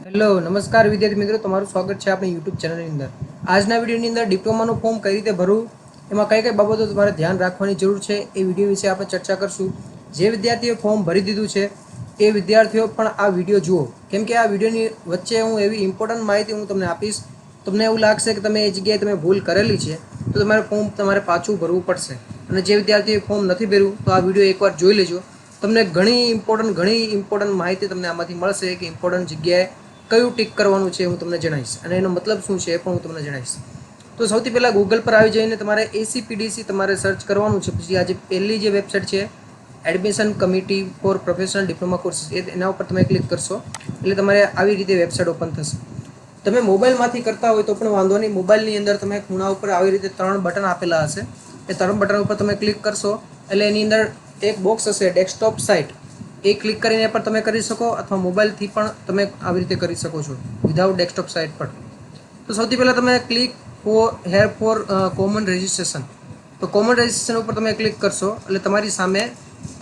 Hello નમસ્કાર વિદ્યાર્થી મિત્રો, તમારું સ્વાગત છે આપણી યુટ્યુબ ચેનલની અંદર. આજના વિડીયોની અંદર ડિપ્લોમાનું ફોર્મ કઈ રીતે ભરવું, એમાં કઈ કઈ બાબતો તમારે ધ્યાન રાખવાની જરૂર છે એ વિડીયો વિશે આપણે ચર્ચા કરશું. જે વિદ્યાર્થીઓ ફોર્મ ભરી દીધું છે એ વિદ્યાર્થીઓ પણ આ વિડીયો જુઓ, કેમ કે આ વિડીયોની વચ્ચે હું એવી ઇમ્પોર્ટન્ટ માહિતી હું તમને આપીશ. તમને એવું લાગશે કે તમે એ જગ્યાએ તમે ભૂલ કરેલી છે તો તમારે ફોર્મ તમારે પાછું ભરવું પડશે. અને જે વિદ્યાર્થીએ ફોર્મ નથી ભર્યું તો આ વિડીયો એકવાર જોઈ લેજો. તમને ઘણી ઇમ્પોર્ટન્ટ માહિતી તમને આમાંથી મળશે કે ઇમ્પોર્ટન્ટ જગ્યાએ કયું ટિક કરવાનું છે હું તમને જણાવીશ, અને એનો મતલબ શું છે એ પણ હું તમને જણાવીશ. તો સૌથી પહેલાં ગૂગલ પર આવી જઈને તમારે એસીપીડીસી તમારે સર્ચ કરવાનું છે. પછી આજે પહેલી જે વેબસાઇટ છે admission committee four professional diploma courses, એના ઉપર તમે ક્લિક કરશો એટલે તમારે આવી રીતે વેબસાઇટ ઓપન થશે. તમે મોબાઈલમાંથી કરતા હોય તો પણ વાંધો નહીં. મોબાઈલની અંદર તમે ખૂણા ઉપર આવી રીતે 3 બટન આપેલા હશે. એ 3 બટન ઉપર તમે ક્લિક કરશો એટલે એની અંદર એક બોક્સ હશે ડેસ્કટોપ સાઇટ, એ ક્લિક કરીને પણ તમે કરી શકો, અથવા મોબાઈલથી પણ તમે આવી રીતે કરી શકો છો વિધાઉટ ડેસ્કટોપ સાઇટ પર. તો સૌથી પહેલાં તમે ક્લિક ફોર કોમન રજિસ્ટ્રેશન, તો કોમન રજિસ્ટ્રેશન ઉપર તમે ક્લિક કરશો એટલે તમારી સામે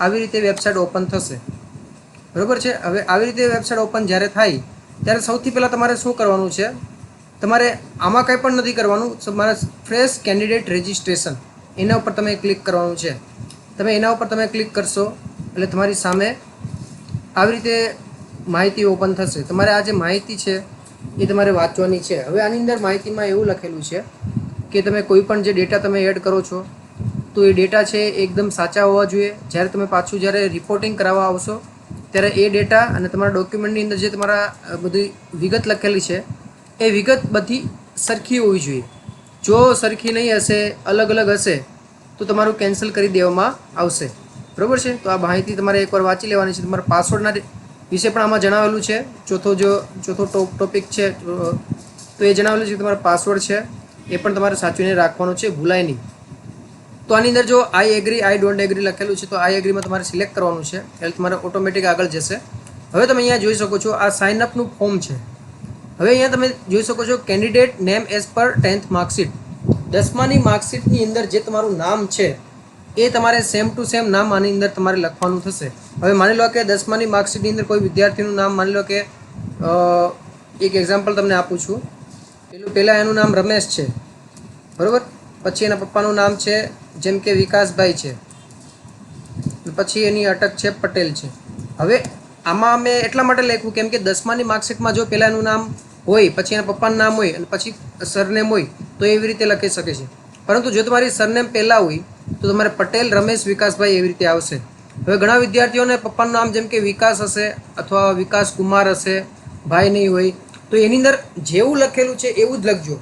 આવી રીતે વેબસાઇટ ઓપન થશે. બરાબર છે. હવે આવી રીતે વેબસાઇટ ઓપન જ્યારે થાય ત્યારે સૌથી પહેલાં તમારે શું કરવાનું છે, તમારે આમાં કંઈ પણ નથી કરવાનું. તમારે ફ્રેશ કેન્ડિડેટ રજિસ્ટ્રેશન એના ઉપર તમે ક્લિક કરવાનું છે. તમે એના ઉપર તમે ક્લિક કરશો એટલે તમારી સામે આવી રીતે માહિતી ઓપન થશે. તમારે આ જે માહિતી છે એ તમારે વાંચવાની છે. હવે આની અંદર માહિતીમાં એવું લખેલું છે કે તમે કોઈ પણ જે ડેટા તમે એડ કરો છો તો એ ડેટા છે એકદમ સાચા હોવા જોઈએ. જ્યારે તમે પાછું જ્યારે રિપોર્ટિંગ કરાવવા આવશો ત્યારે એ ડેટા અને તમારા ડોક્યુમેન્ટની અંદર જે તમારા બધી વિગત લખેલી છે એ વિગત બધી સરખી હોવી જોઈએ. જો સરખી નહીં હશે, અલગ અલગ હશે તો તમારું કેન્સલ કરી દેવામાં આવશે. બરાબર છે. તો આ માહિતી તમારે એકવાર વાંચી લેવાની છે. તમારા પાસવર્ડના વિશે પણ આમાં જણાવેલું છે. ચોથો ટોપિક છે તો એ જણાવેલું છે કે તમારો પાસવર્ડ છે એ પણ તમારે સાચવીને રાખવાનો છે, ભૂલાય નહીં. તો આની અંદર જો I agree I don't agree લખેલું છે તો આઈ એગ્રીમાં તમારે સિલેક્ટ કરવાનું છે એટલે તમારે ઓટોમેટિક આગળ જશે. હવે તમે અહીંયા જોઈ શકો છો આ સાઇનઅપનું ફોર્મ છે. હવે અહીંયા તમે જોઈ શકો છો candidate name as per 10th marksheet, 10માની માર્કશીટની અંદર જે તમારું નામ છે એ તમારે સેમ ટુ સેમ નામ આની અંદર તમારે લખવાનું થશે. હવે માની લો કે 10માની માર્કશીટની અંદર કોઈ વિદ્યાર્થીનું નામ, માની લો કે એક એક્ઝામ્પલ તમને આપું છું. પહેલાં એનું નામ રમેશ છે, બરાબર. પછી એના પપ્પાનું નામ છે જેમ કે વિકાસભાઈ છે, પછી એની અટક છે પટેલ છે. હવે આમાં મેં એટલા માટે લખ્યું કેમ કે 10માની માર્કશીટમાં જો પહેલાંનું નામ હોય, પછી એના પપ્પાનું નામ હોય અને પછી સરનેમ હોય તો એવી રીતે લખી શકે છે. પરંતુ જો તમારી સરનેમ પહેલાં હોય તો તમારે પટેલ રમેશ વિકાસભાઈ એવી રીતે આવશે. હવે ઘણા વિદ્યાર્થીઓને પપ્પાનું નામ જેમ કે વિકાસ હશે અથવા વિકાસ કુમાર હશે, ભાઈ નહીં હોય, તો એની અંદર જેવું લખેલું છે એવું જ લખજો.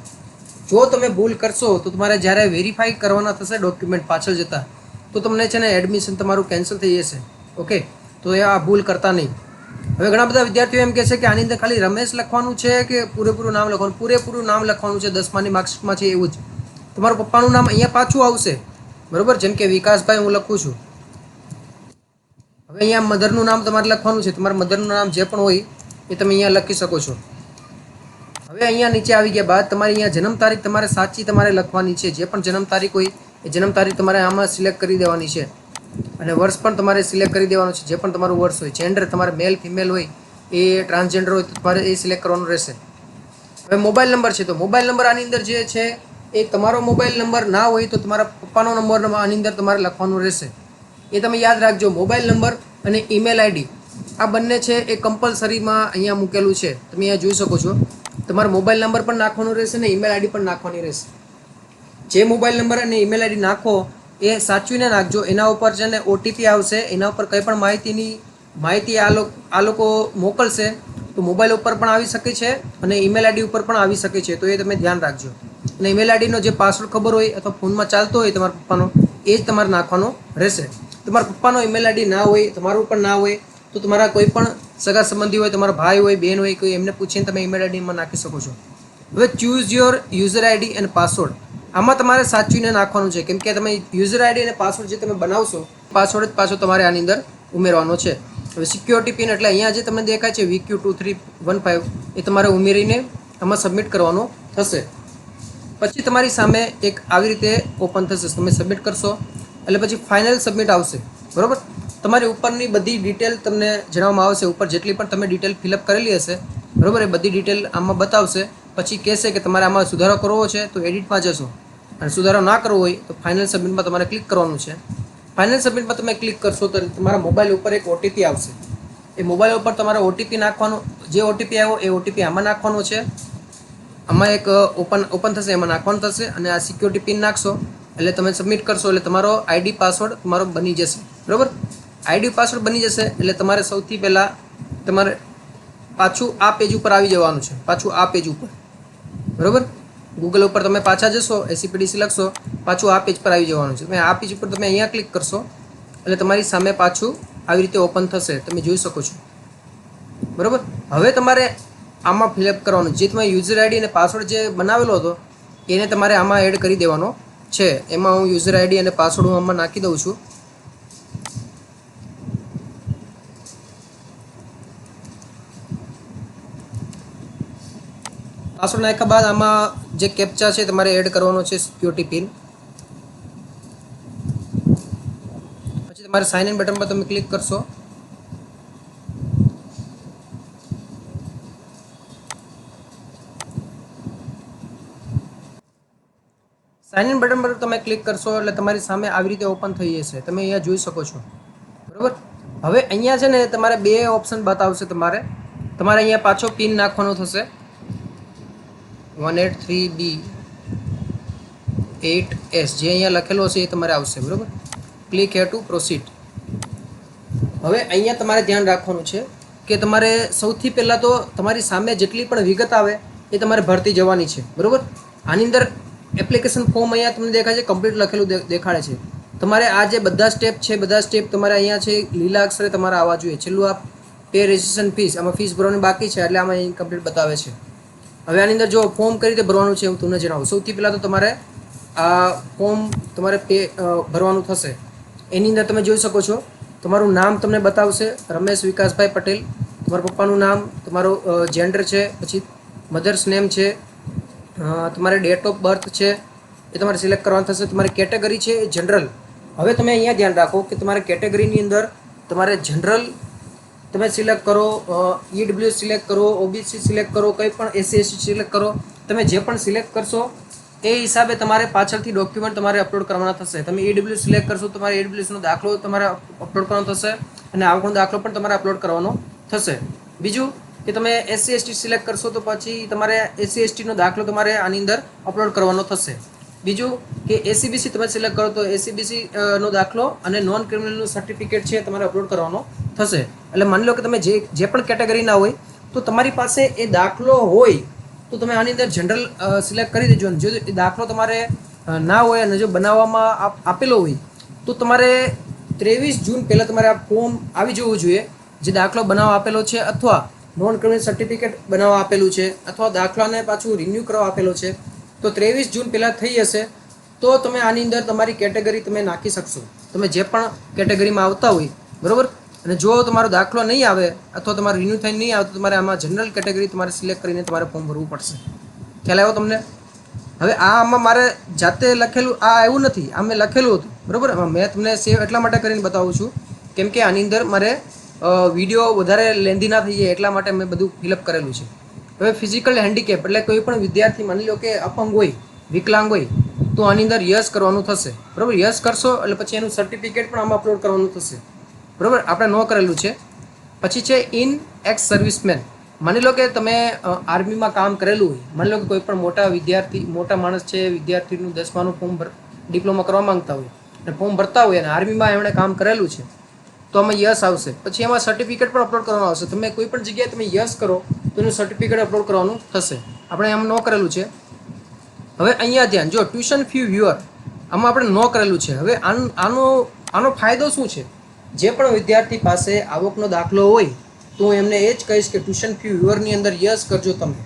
જો તમે ભૂલ કરશો તો તમારે જ્યારે વેરીફાઈ કરવાના થશે ડોક્યુમેન્ટ પાછળ જતાં તો તમને છે ને એડમિશન તમારું કેન્સલ થઈ જશે. ઓકે, તો એ આ ભૂલ કરતા નહીં. હવે ઘણા બધા વિદ્યાર્થીઓ એમ કહે છે કે આની અંદર ખાલી રમેશ લખવાનું છે કે પૂરેપૂરું નામ લખવાનું? પૂરેપૂરું નામ લખવાનું છે. 10માની માર્કશીટમાં છે એવું જ તમારું પપ્પાનું નામ અહીંયા પાછું આવશે, બરાબર. જેમ કે વિકાસભાઈ હું લખું છું. હવે અહીંયા મધરનું નામ તમારે લખવાનું છે. તમારા મધરનું નામ જે પણ હોય એ તમે અહીંયા લખી શકો છો. હવે અહીંયા નીચે આવી ગયા બાદ તમારે અહીંયા જન્મ તારીખ તમારે સાચી તમારે લખવાની છે. જે પણ જન્મ તારીખ હોય એ જન્મ તારીખ તમારે આમાં સિલેક્ટ કરી દેવાની છે, અને વર્ષ પણ તમારે સિલેક્ટ કરી દેવાનું છે. જે પણ તમારું વર્ષ હોય, જેન્ડર તમારે મેલ ફિમેલ હોય, એ ટ્રાન્સજેન્ડર હોય તો તમારે એ સિલેક્ટ કરવાનું રહેશે. હવે મોબાઈલ નંબર છે તો મોબાઈલ નંબર આની અંદર જે છે એ તમારો મોબાઈલ નંબર ના હોય તો તમારા પપ્પાનો નંબર આની અંદર તમારે લખવાનું રહેશે. એ તમે યાદ રાખજો. મોબાઈલ નંબર અને ઈમેલ આઈડી આ બંને છે એ કમ્પલસરીમાં અહીંયા મૂકેલું છે. તમે અહીંયા જોઈ શકો છો. તમારો મોબાઈલ નંબર પણ નાખવાનો રહેશે ને ઈમેલ આઈડી પણ નાખવાની રહેશે. જે મોબાઈલ નંબર અને ઈમેલ આઈડી નાખો એ સાચવીને નાખજો. એના ઉપર છે ને ઓટીપી આવશે, એના ઉપર કંઈ પણ માહિતી આ લોકો મોકલશે તો મોબાઈલ ઉપર પણ આવી શકે છે અને ઈમેલ આઈડી ઉપર પણ આવી શકે છે. તો એ તમે ધ્યાન રાખજો. અને ઈમેલ આઈડીનો જે પાસવર્ડ ખબર હોય અથવા ફોનમાં ચાલતો હોય તમારા પપ્પાનો, એ જ તમારે નાખવાનો રહેશે. તમારા પપ્પાનો ઈમેલ આઈડી ના હોય, તમારું પણ ના હોય તો તમારા કોઈ પણ સગા સંબંધી હોય, તમારા ભાઈ હોય, બહેન હોય, કોઈ એમને પૂછીને તમે ઈમેલ આઈડીમાં નાખી શકો છો. હવે choose your user ID and password, આમાં તમારે સાચવીને નાખવાનું છે. કેમ કે તમે યુઝર આઈડી અને પાસવર્ડ જે તમે બનાવશો પાસવર્ડ જ પાછો તમારે આની અંદર ઉમેરવાનો છે. હવે સિક્યોરિટી પિન એટલે અહીંયા જે તમને દેખાય છે VQ2315 એ તમારે ઉમેરીને આમાં સબમિટ કરવાનો થશે. પછી તમારી સામે એક આવી રીતે ઓપન થશે. તમે સબમિટ કરશો એટલે પછી ફાઇનલ સબમિટ આવશે, બરાબર. તમારી ઉપરની બધી ડિટેલ તમને જણાવવામાં આવશે. ઉપર જેટલી પણ તમે ડિટેલ ફિલઅપ કરેલી હશે, બરાબર. એ બધી ડિટેલ આમાં બતાવશે. પછી કહેશે કે તમારે આમાં સુધારો કરવો છે તો એડિટમાં જશો, અને સુધારો ના કરવો હોય તો ફાઇનલ સબમિટમાં તમારે ક્લિક કરવાનું છે. ફાઇનલ સબમિટમાં તમે ક્લિક કરશો તો તમારા મોબાઈલ ઉપર એક ઓટીપી આવશે. એ મોબાઈલ ઉપર તમારે ઓટીપી નાખવાનો, જે ઓટીપી આવ્યો એ ઓટીપી આમાં નાખવાનો છે. આમાં એક ઓપન થશે, એમાં નાખવાનું થશે, અને આ સિક્યોરિટી પિન નાખશો એટલે તમે સબમિટ કરશો એટલે તમારો આઈડી પાસવર્ડ તમારો બની જશે. બરાબર. આઈડી પાસવર્ડ બની જશે એટલે તમારે સૌથી પહેલાં તમારે પાછું આ પેજ ઉપર આવી જવાનું છે. પાછું આ પેજ ઉપર, બરાબર. ગૂગલ ઉપર તમે પાછા જશો, એસીપીડીસી લખશો, પાછું આ પેજ પર આવી જવાનું છે. તમે આ પેજ ઉપર તમે અહીંયા ક્લિક કરશો એટલે તમારી સામે પાછું આવી રીતે ઓપન થશે, તમે જોઈ શકો છો. બરાબર. હવે તમારે આમાં ફિલઅપ કરવાનું, જે તમે યુઝર આઈડી અને પાસવર્ડ જે બનાવેલો હતો એને તમારે આમાં એડ કરી દેવાનો છે. એમાં હું યુઝર આઈડી અને પાસવર્ડ હું આમાં નાખી દઉં છું. પાસવર્ડ નાખ્યા બાદ આમાં જે કેપ્ચા છે તમારે એડ કરવાનો છે, સિક્યોરિટી પિન. પછી તમારે સાઇન ઇન બટન પર તમે ક્લિક કરશો. સાઇન ઇન બટન પર તમે ક્લિક કરશો એટલે તમારી સામે આવી રીતે ઓપન થઈ જશે. તમે અહીંયા જોઈ શકો છો. બરાબર. હવે અહીંયા છે ને તમારે બે ઓપ્શન બતાવશે. તમારે અહીંયા પાછો પિન નાખવાનો થશે, 183B8S જે અહીંયા લખેલો છે એ તમારે આવશે. બરાબર. Click here to proceed. હવે અહીંયા તમારે ધ્યાન રાખવાનું છે કે તમારે સૌથી પહેલાં તો તમારી સામે જેટલી પણ વિગત આવે એ તમારે ભરતી જવાની છે. બરાબર. આની અંદર એપ્લિકેશન ફોર્મ અહીંયા તમને દેખાય છે, કમ્પ્લીટ લખેલું દેખાડે છે. તમારે આ જે બધા સ્ટેપ છે, બધા સ્ટેપ તમારે અહીંયા છે લીલા અક્ષરે તમારે આવવા જોઈએ. છેલ્લું આ પે રજિસ્ટ્રેશન ફીસ, આમાં ફીસ ભરવાની બાકી છે એટલે આમાં કમ્પ્લીટ બતાવે છે. હવે આની અંદર જો ફોર્મ કઈ રીતે ભરવાનું છે હું તમને જણાવું. સૌથી પહેલાં તો તમારે આ ફોર્મ તમારે ભરવાનું થશે. એની અંદર તમે જોઈ શકો છો તમારું નામ તમને બતાવશે, રમેશ વિકાસભાઈ પટેલ. તમારા પપ્પાનું નામ, તમારું જેન્ડર છે, પછી મધર્સ નેમ છે, તમારે ડેટ ઓફ બર્થ છે એ તમારે સિલેક્ટ કરવાનું થશે. તમારી કેટેગરી છે એ જનરલ. હવે તમે અહીંયા ધ્યાન રાખો કે તમારે કેટેગરીની અંદર તમારે જનરલ તમે સિલેક્ટ કરો, ઈડબ્લ્યુ સિલેક્ટ કરો, ઓબીસી સિલેક્ટ કરો, કંઈ પણ એસસી એસટી સિલેક્ટ કરો. તમે જે પણ સિલેક્ટ કરશો એ હિસાબે તમારે પાછળથી ડોક્યુમેન્ટ તમારે અપલોડ કરવાના થશે. તમે ઈડબ્લ્યુ સિલેક્ટ કરશો તો તમારે ઈડબ્લ્યુનો દાખલો તમારે અપલોડ કરવાનો થશે, અને આવકનો દાખલો પણ તમારે અપલોડ કરવાનો થશે. બીજું કે તમે એસસી એસટી સિલેક્ટ કરશો તો પછી તમારે એસસી એસટીનો દાખલો તમારે આની અંદર અપલોડ કરવાનો થશે. બીજું કે એસીબીસી તમે સિલેક્ટ કરો તો એસીબીસી નો દાખલો અને નોન ક્રિમિનલનું સર્ટિફિકેટ છે તમારે અપલોડ કરવાનો થશે. એટલે માની લો કે તમે જે પણ કેટેગરીના હોય તો તમારી પાસે એ દાખલો હોય તો તમે આની અંદર જનરલ સિલેક્ટ કરી દેજો. જો એ દાખલો તમારે ના હોય અને જો બનાવવામાં આપેલો હોય તો તમારે 23 જૂન પહેલાં તમારે આ ફોર્મ આવી જવું જોઈએ. જે દાખલો બનાવવા આપેલો છે અથવા નોન ક્રિમિનલ સર્ટિફિકેટ બનાવવા આપેલું છે અથવા દાખલાને પાછું રિન્યૂ કરવા આપેલો છે તો 23 જૂન પહેલાં થઈ જશે તો તમે આની અંદર તમારી કેટેગરી તમે નાખી શકશો. તમે જે પણ કેટેગરીમાં આવતા હોય, બરાબર. અને જો તમારો દાખલો નહીં આવે અથવા તમારે રિન્યૂ થઈને નહીં આવે તો તમારે આમાં જનરલ કેટેગરી તમારે સિલેક્ટ કરીને તમારે ફોર્મ ભરવું પડશે. ખ્યાલ આવ્યો તમને? હવે આમાં મારે જાતે લખેલું આ એવું નથી, આ મેં લખેલું હતું. બરાબર. મેં તમને સેવ એટલા માટે કરીને બતાવું છું કેમ કે આની અંદર મારે વિડીયો વધારે લેન્ધી ના થઈ જાય એટલા માટે મેં બધું ફિલઅપ કરેલું છે. હવે ફિઝિકલ હેન્ડીકેપ એટલે કોઈ પણ વિદ્યાર્થી માની લો કે અપંગ હોય, વિકલાંગ હોય તો આની અંદર યસ કરવાનું થશે. બરાબર. યસ કરશો એટલે પછી એનું સર્ટિફિકેટ પણ આમાં અપલોડ કરવાનું થશે. બરાબર. આપણે ન કરેલું છે. પછી છે ઇન એક્સ સર્વિસમેન. માની લો કે તમે આર્મીમાં કામ કરેલું હોય, માની લો કે કોઈ પણ મોટા માણસ છે, વિદ્યાર્થીનું 10માનું ફોર્મ ડિપ્લોમા કરવા માંગતા હોય અને ફોર્મ ભરતા હોય અને આર્મીમાં એમણે કામ કરેલું છે તો આમાં યસ આવશે. પછી એમાં સર્ટિફિકેટ પણ અપલોડ કરવાનું આવશે. તમે કોઈ પણ જગ્યાએ તમે યસ કરો તો એનું સર્ટિફિકેટ અપલોડ કરવાનું થશે. આપણે એમ ન કરેલું છે. હવે અહીંયા ધ્યાન જો ટ્યુશન ફી વ્યુઅર આમાં આપણે ન કરેલું છે. હવે આનો ફાયદો શું છે? જે પણ વિદ્યાર્થી પાસે આવકનો દાખલો હોય તો હું એમને એ જ કહીશ કે ટ્યુશન ફી વ્યુઅરની અંદર યસ કરજો તમે.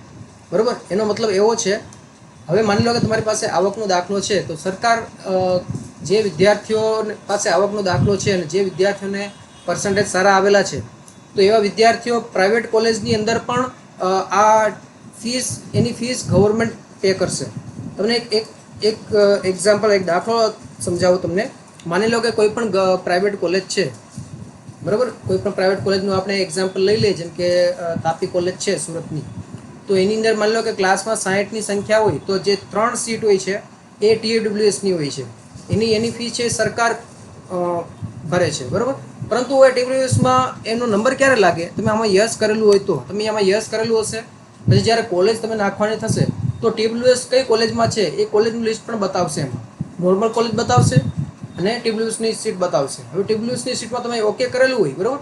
બરાબર. એનો મતલબ એવો છે, હવે માની લો કે તમારી પાસે આવકનો દાખલો છે તો સરકાર જે વિદ્યાર્થીઓ પાસે આવકનો દાખલો છે અને જે વિદ્યાર્થીઓને પર્સન્ટેજ સારા આવેલા છે તો એવા વિદ્યાર્થીઓ પ્રાઇવેટ કોલેજની અંદર પણ આ એની ફીસ ગવર્મેન્ટ પે કરશે. તમને એક એક્ઝામ્પલ, એક દાખલો સમજાવું તમને. માની લો કે કોઈ પણ પ્રાઇવેટ કોલેજ છે બરાબર. કોઈ પણ પ્રાઇવેટ કોલેજનું આપણે એક્ઝામ્પલ લઈ લઈએ, જેમ કે તાપી કોલેજ છે સુરતની, તો એની અંદર માની લો કે ક્લાસમાં 60ની સંખ્યા હોય તો જે 3 સીટ હોય છે એ TWSની હોય છે. એની ફી છે સરકાર ભરે છે, બરાબર. પરંતુ હવે TWSમાં એનો નંબર ક્યારે લાગે? તમે આમાં યસ કરેલું હોય તો. તમે આમાં યસ કરેલું હશે, પછી જ્યારે કોલેજ તમે નાખવાની થશે તો TWS કઈ કોલેજમાં છે એ કોલેજનું લિસ્ટ પણ બતાવશે. એમાં નોર્મલ કોલેજ બતાવશે અને TWSની સીટ બતાવશે. હવે TWSની સીટમાં તમે ઓકે કરેલું હોય, બરાબર,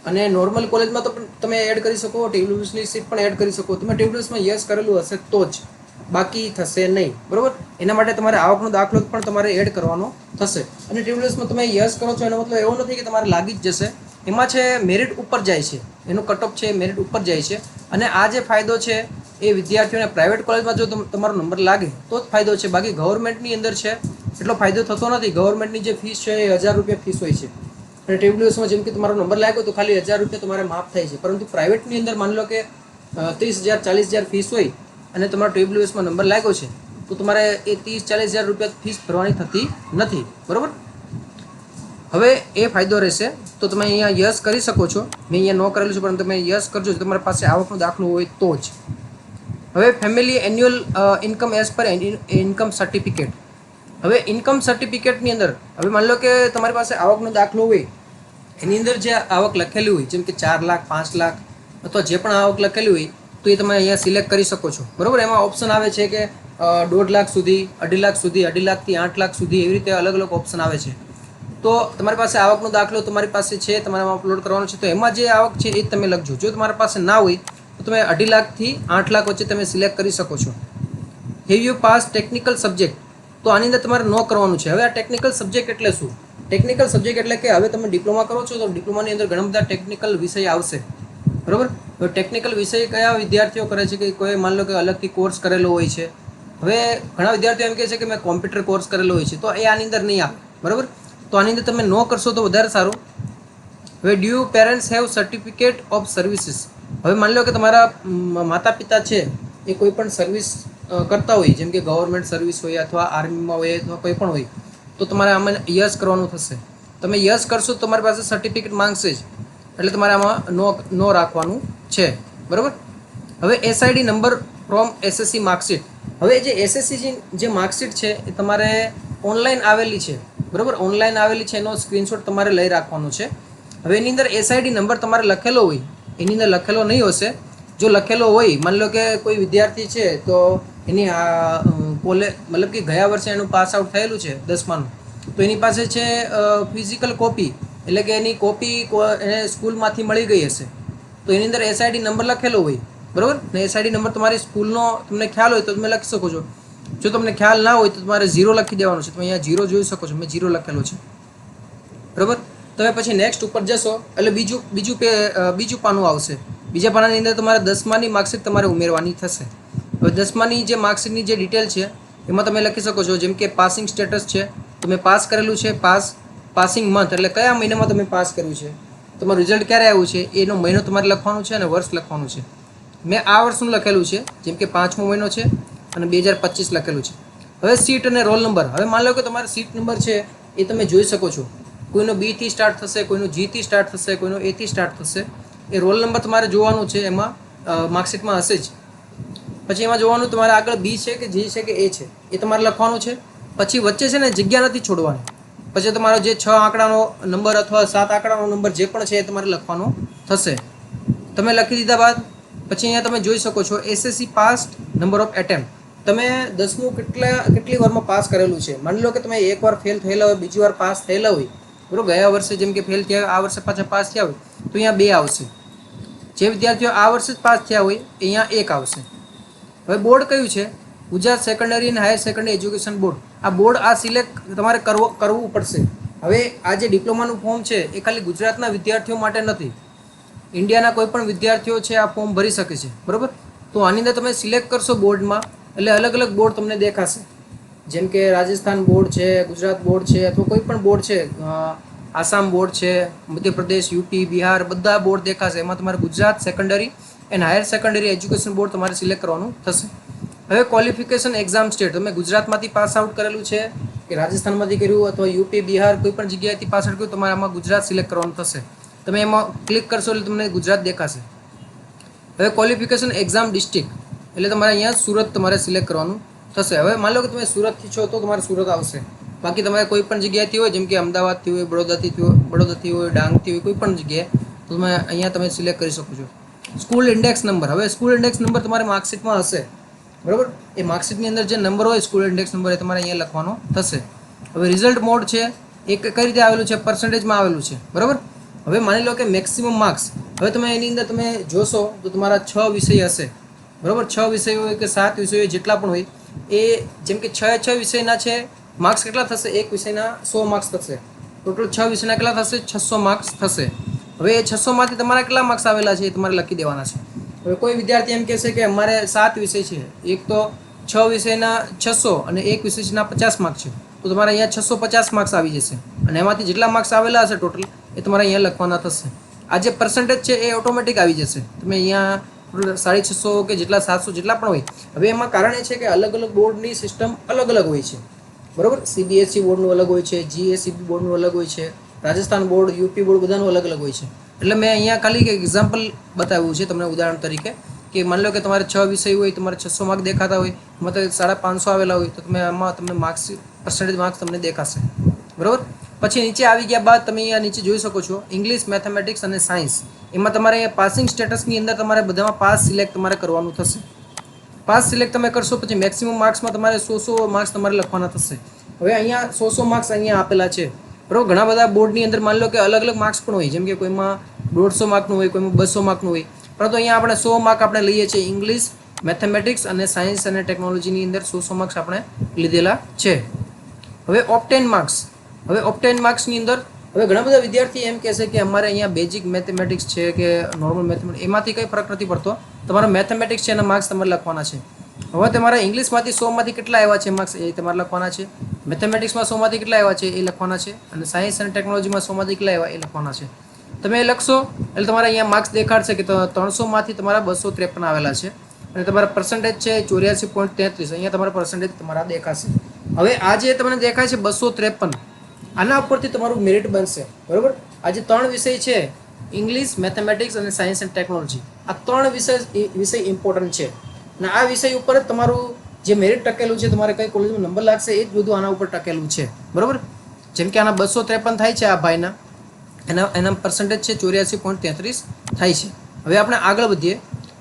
અને નોર્મલ કોલેજમાં તો તમે એડ કરી શકો, TWSની સીટ પણ એડ કરી શકો. તમે TWSમાં યસ કરેલું હશે તો જ, બાકી થશે નહીં, બરાબર. એના માટે તમારે આવકનો દાખલો પણ તમારે એડ કરવાનો થશે. અને TWSમાં તમે યસ કરો છો એનો મતલબ એવો નથી કે તમારે લાગી જ જશે. એમાં છે મેરિટ ઉપર જાય છે, એનું કટઓફ છે મેરિટ ઉપર જાય છે. અને આ જે ફાયદો છે એ વિદ્યાર્થીઓને પ્રાઇવેટ કોલેજમાં જો તમારો નંબર લાગે તો જ ફાયદો છે, બાકી ગવર્મેન્ટની અંદર છે એટલો ફાયદો થતો નથી. ગવર્મેન્ટની જે ફીસ છે એ 1000 રૂપિયા ફીસ હોય છે, અને TWSમાં જેમ કે તમારો નંબર લાગ્યો તો ખાલી 1000 રૂપિયા તમારે માફ થાય છે. પરંતુ પ્રાઇવેટની અંદર માની લો કે 30,000 40,000 ફીસ હોય અને તમારો TWSમાં નંબર લાગ્યો છે તો તમારે એ 30-40,000 રૂપિયા ફીસ ભરવાની થતી નથી, બરાબર. હવે એ ફાયદો રહેશે. તો તમે અહીંયા યસ કરી શકો છો. મેં અહીંયા નો કરેલું છે, પરંતુ તમે યસ કરજો, તમારી પાસે આવકનો દાખલો હોય તો જ. હવે family annual income as per income certificate. હવે ઇન્કમ સર્ટિફિકેટની અંદર હવે માની લો કે તમારી પાસે આવકનો દાખલો હોય, એની અંદર જે આવક લખેલી હોય, જેમ કે 4 લાખ 5 લાખ અથવા જે પણ આવક લખેલી હોય તો એ તમે અહીંયા સિલેક્ટ કરી શકો છો, બરાબર. એમાં ઓપ્શન આવે છે કે 1.5 લાખ સુધી, 2.5 લાખ સુધી, 2.5 લાખથી 8 લાખ સુધી, એવી રીતે અલગ અલગ ઓપ્શન આવે છે. તો તમારી પાસે આવકનો દાખલો તમારી પાસે છે, તમારે અપલોડ કરવાનો છે, તો એમાં જે આવક છે એ તમે લખજો. જો તમારી પાસે ના હોય તો તમે 2.5 લાખથી 8 લાખ વચ્ચે તમે સિલેક્ટ કરી શકો છો. Have you pass technical subject, તો આની અંદર તમારે નો કરવાનું છે. હવે આ ટેકનિકલ સબ્જેક્ટ એટલે શું? ટેકનિકલ સબ્જેક્ટ એટલે કે હવે તમે ડિપ્લોમા કરો છો તો ડિપ્લોમાની અંદર ઘણા બધા ટેકનિકલ વિષય આવશે, બરાબર. તો ટેકનિકલ વિષય કયા વિદ્યાર્થીઓ કરે છે કે કોઈ માની લો કે અલગથી કોર્સ કરેલો હોય છે. હવે ઘણા વિદ્યાર્થીઓ એમ કહે છે કે મેં કોમ્પ્યુટર કોર્સ કરેલો હોય છે, તો એ આની અંદર નહીં આવે, બરાબર. તો આની અંદર તમે નો કરશો તો વધારે સારું. હવે do parents have certificate of services. હવે માની લો કે તમારા માતા પિતા છે એ કોઈ પણ સર્વિસ કરતા હોય, જેમ કે ગવર્મેન્ટ સર્વિસ હોય અથવા આર્મીમાં હોય અથવા કોઈ પણ હોય, તો તમારે આમાં યસ કરવાનું થશે. તમે યસ કરશો તો તમારી પાસે સર્ટિફિકેટ માંગશે જ, એટલે તમારે આમાં નો રાખવાનું છે, બરાબર. હવે SID number from SSC marksheet. હવે જે SSC જે માર્કશીટ છે એ તમારે ઓનલાઈન આવેલી છે, બરાબર. ઓનલાઈન આવેલી છે, એનો સ્ક્રીનશોટ તમારે લઈ રાખવાનો છે. હવે એની અંદર SID નંબર તમારે લખેલો હોય, એની અંદર લખેલો નહીં હશે. જો લખેલો હોય, માની લો કે કોઈ વિદ્યાર્થી છે તો એની મતલબ કે ગયા વર્ષે એનું પાસ આઉટ થયેલું છે 10માનું, તો એની પાસે છે ફિઝિકલ કોપી, એટલે કે એની કોપી એને સ્કૂલમાંથી મળી ગઈ હશે, તો એની અંદર SID નંબર લખેલો હોય, બરાબર. ને SID નંબર તમારી સ્કૂલનો તમને ખ્યાલ હોય તો તમે લખી શકો છો. જો તમને ખ્યાલ ના હોય તો તમારે 0 લખી દેવાનું છે. તમે અહીંયા 0 જોઈ શકો છો, મેં 0 લખેલો છે, બરાબર. તમે પછી નેક્સ્ટ ઉપર જશો એટલે બીજું પાનું આવશે. બીજા પાનાની અંદર તમારે 10માની માર્કશીટ તમારે ઉમેરવાની થશે. હવે 10માની જે માર્કશીટની જે ડિટેલ છે એમાં તમે લખી શકો છો, જેમ કે પાસિંગ સ્ટેટસ છે, તમે પાસ કરેલું છે, પાસિંગ મંથ એટલે કયા મહિનામાં તમે પાસ કર્યું છે, તમારું રિઝલ્ટ ક્યારે આવ્યું છે એનો મહિનો તમારે લખવાનું છે અને વર્ષ લખવાનું છે. મેં આ વર્ષનું લખેલું છે, જેમ કે 5મો મહિનો છે અને 2025 લખેલું છે. હવે સીટ અને રોલ નંબર. હવે માની લો કે તમારો સીટ નંબર છે એ તમે જોઈ શકો છો, કોઈનો B થી સ્ટાર્ટ થશે, કોઈનો G થી સ્ટાર્ટ થશે, કોઈનો A થી સ્ટાર્ટ થશે. એ રોલ નંબર તમારે જોવાનું છે, એમાં માર્કશીટમાં હશે જ. પછી એમાં જોવાનું તમારે આગળ B છે કે G છે કે A છે એ તમારે લખવાનું છે. પછી વચ્ચે છે ને જગ્યા નથી છોડવાની. પછી તમારો જે 6 આંકડાનો નંબર અથવા 7 આંકડાનો નંબર જે પણ છે એ તમારે લખવાનો થશે. તમે લખી દીધા બાદ પછી અહીંયા તમે જોઈ શકો છો SSC passed number of attempt. તમે 10મું કેટલી વારમાં પાસ કરેલું છે. માની લો કે તમે એકવાર ફેલ થયેલા હોય, બીજી વાર પાસ થયેલા હોય, બરાબર. ગયા વર્ષે જેમ કે ફેલ થયા, આ વર્ષે પાછા પાસ થયા હોય તો અહીંયા 2 આવશે. જે વિદ્યાર્થીઓ આ વર્ષે જ પાસ થયા હોય અહીંયા 1 આવશે. હવે બોર્ડ કયું છે? ગુજરાત સેકન્ડરી અને હાયર સેકન્ડરી એજ્યુકેશન બોર્ડ. આ બોર્ડ આ સિલેક્ટ તમારે કરવું પડશે. હવે આ જે ડિપ્લોમાનું ફોર્મ છે એ ખાલી ગુજરાતના વિદ્યાર્થીઓ માટે નથી, ઇન્ડિયાના કોઈ પણ વિદ્યાર્થીઓ છે આ ફોર્મ ભરી શકે છે, બરાબર. તો આની અંદર તમે સિલેક્ટ કરશો બોર્ડમાં એટલે અલગ અલગ બોર્ડ તમને દેખાશે, જેમ કે રાજસ્થાન બોર્ડ છે, ગુજરાત બોર્ડ છે, અથવા કોઈ પણ બોર્ડ છે, આસામ બોર્ડ છે, મધ્યપ્રદેશ, યુપી, બિહાર, બધા બોર્ડ દેખાશે. એમાં તમારે Gujarat secondary and higher secondary education board તમારે સિલેક્ટ કરવાનું થશે. હવે ક્વોલિફિકેશન એક્ઝામ સ્ટેટ, તમે ગુજરાતમાંથી પાસ આઉટ કરેલું છે કે રાજસ્થાનમાંથી કર્યું અથવા યુપી, બિહાર કોઈ પણ જગ્યાએથી પાસ આઉટ કર્યું, તમારે આમાં ગુજરાત સિલેક્ટ કરવાનું થશે. તમે એમાં ક્લિક કરશો એટલે તમને ગુજરાત દેખાશે. હવે ક્વોલિફિકેશન એક્ઝામ ડિસ્ટ્રિક્ટ એટલે તમારે અહીંયા સુરત તમારે સિલેક્ટ કરવાનું થશે. હવે માની લો કે તમે સુરતથી છો તો તમારે સુરત આવશે. બાકી તમારે કોઈ પણ જગ્યાએથી હોય, જેમ કે અમદાવાદથી હોય, બડોદરાથી હોય, ડાંગથી હોય, કોઈ પણ જગ્યાએ તો તમે અહીંયા તમે સિલેક્ટ કરી શકો છો. સ્કૂલ ઇન્ડેક્સ નંબર, હવે સ્કૂલ ઇન્ડેક્સ નંબર તમારે માર્કશીટમાં હશે, બરાબર. એ માર્કશીટની અંદર જે નંબર હોય સ્કૂલ ઇન્ડેક્સ નંબર એ તમારે અહીંયા લખવાનો થશે. હવે રિઝલ્ટ મોડ છે એ કઈ રીતે આવેલું છે, પર્સન્ટેજમાં આવેલું છે, બરાબર. હવે માની લો કે મેક્સિમમ માર્ક્સ, હવે તમે એની અંદર તમે જોશો તો તમારા 6 વિષય હશે, બરાબર. 6 વિષયો હોય કે 7 વિષયો જેટલા પણ હોય એ જેમ કે 6 વિષયના છે, માર્ક્સ કેટલા થશે, એક વિષયના 100 માર્ક્સ થશે. ટોટલ 6 વિષયના કેટલા થશે, 600 માર્ક્સ થશે. હવે એ 600માંથી તમારા કેટલા માર્ક્સ આવેલા છે એ તમારે લખી દેવાના છે. હવે કોઈ વિદ્યાર્થી એમ કહેશે કે અમારે 7 વિષય છે, એક તો 6 વિષયના 600 અને એક વિષયના 50 માર્ક્સ છે, તો તમારે અહીંયા 650 માર્ક્સ આવી જશે. અને એમાંથી જેટલા માર્ક્સ આવેલા હશે ટોટલ એ તમારે અહીંયા લખવાના થશે. આ જે પર્સન્ટેજ છે એ ઓટોમેટિક આવી જશે. તમે અહીંયા 650 કે જેટલા 700 જેટલા પણ હોય. હવે એમાં કારણ એ છે કે અલગ અલગ બોર્ડની સિસ્ટમ અલગ અલગ હોય છે, બરાબર. CBSE બોર્ડનું અલગ હોય છે, GSEB બોર્ડનું અલગ હોય છે, રાજસ્થાન બોર્ડ, UP બોર્ડ બધાનું અલગ અલગ હોય છે. એટલે મેં અહીંયા ખાલી એક એક્ઝામ્પલ બતાવ્યું છે તમને ઉદાહરણ તરીકે, કે માની લો કે તમારે 6 વિષય હોય, તમારે 600 માર્ક દેખાતા હોય, એમાં તો 550 આવેલા હોય, તો તમે આમાં તમને માર્ક્સ પર્સન્ટેજ માર્ક્સ તમને દેખાશે, બરાબર. પછી નીચે આવી ગયા બાદ તમે અહીંયા નીચે જોઈ શકો છો ઇંગ્લિશ, મેથેમેટિક્સ અને સાયન્સ. એમાં તમારે અહીંયા પાસિંગ સ્ટેટસની અંદર તમારે બધામાં પાસ સિલેક્ટ તમારે કરવાનું થશે. પાસ સિલેક્ટ તમે કરશો પછી મેક્સિમમ માર્ક્સમાં તમારે 100 માર્ક્સ તમારે લખવાના થશે. હવે અહીંયા 100 માર્ક્સ અહીંયા આપેલા છે, બરાબર. ઘણા બધા બોર્ડની અંદર માની લો કે અલગ અલગ માર્ક્સ પણ હોય, જેમ કે કોઈમાં 150 માર્કનું હોય, કોઈમાં 200 માર્કનું હોય, પરંતુ અહીંયા આપણે 100 માર્ક આપણે લઈએ છીએ. ઇંગ્લિશ, મેથેમેટિક્સ અને સાયન્સ અને ટેકનોલોજીની અંદર 100 માર્ક્સ આપણે લીધેલા છે. હવે ઓપ્ટેન માર્ક્સ, હવે ઓપ્ટેન માર્ક્સની અંદર હવે ઘણા બધા વિદ્યાર્થી એમ કહેશે કે અમારે અહીંયા બેઝિક મેથેમેટિક્સ છે કે નોર્મલ મેથેમેટિક્સ, એમાંથી કંઈ ફરક નથી પડતો. તમારા મેથેમેટિક્સ છે એના માર્ક્સ તમારે લખવાના છે. હવે તમારા ઇંગ્લિશમાંથી 100માંથી કેટલા આવ્યા છે માર્ક્સ એ તમારે લખવાના છે. મેથેમેટિક્સમાં 100માંથી કેટલા આવ્યા છે એ લખવાના છે. અને સાયન્સ અને ટેકનોલોજીમાં 100માંથી કેટલા આવ્યા એ લખવાના છે. તમે એ લખશો એટલે તમારે અહીંયા માર્ક્સ દેખાડશે કે 300માંથી તમારા 253 આવેલા છે અને તમારા પર્સન્ટેજ છે 84.33. અહીંયા તમારા પર્સન્ટેજ તમારા દેખાશે. હવે આ જે તમને દેખાય છે 253, આના ઉપરથી તમારું મેરિટ બનશે, બરાબર. આ જે 3 વિષય છે, ઇંગ્લિશ, મેથેમેટિક્સ અને સાયન્સ એન્ડ ટેકનોલોજી, આ 3 વિષય ઇમ્પોર્ટન્ટ છે. અને આ વિષય ઉપર જ તમારું જે મેરિટ ટકેલું છે, તમારે કઈ કોલેજમાં નંબર લાગશે એ જ બધું આના ઉપર ટકેલું છે, બરાબર. જેમ કે આના 253 થાય છે, આ ભાઈના એના પર્સન્ટેજ છે 84.33 થાય છે. હવે આપણે આગળ વધીએ.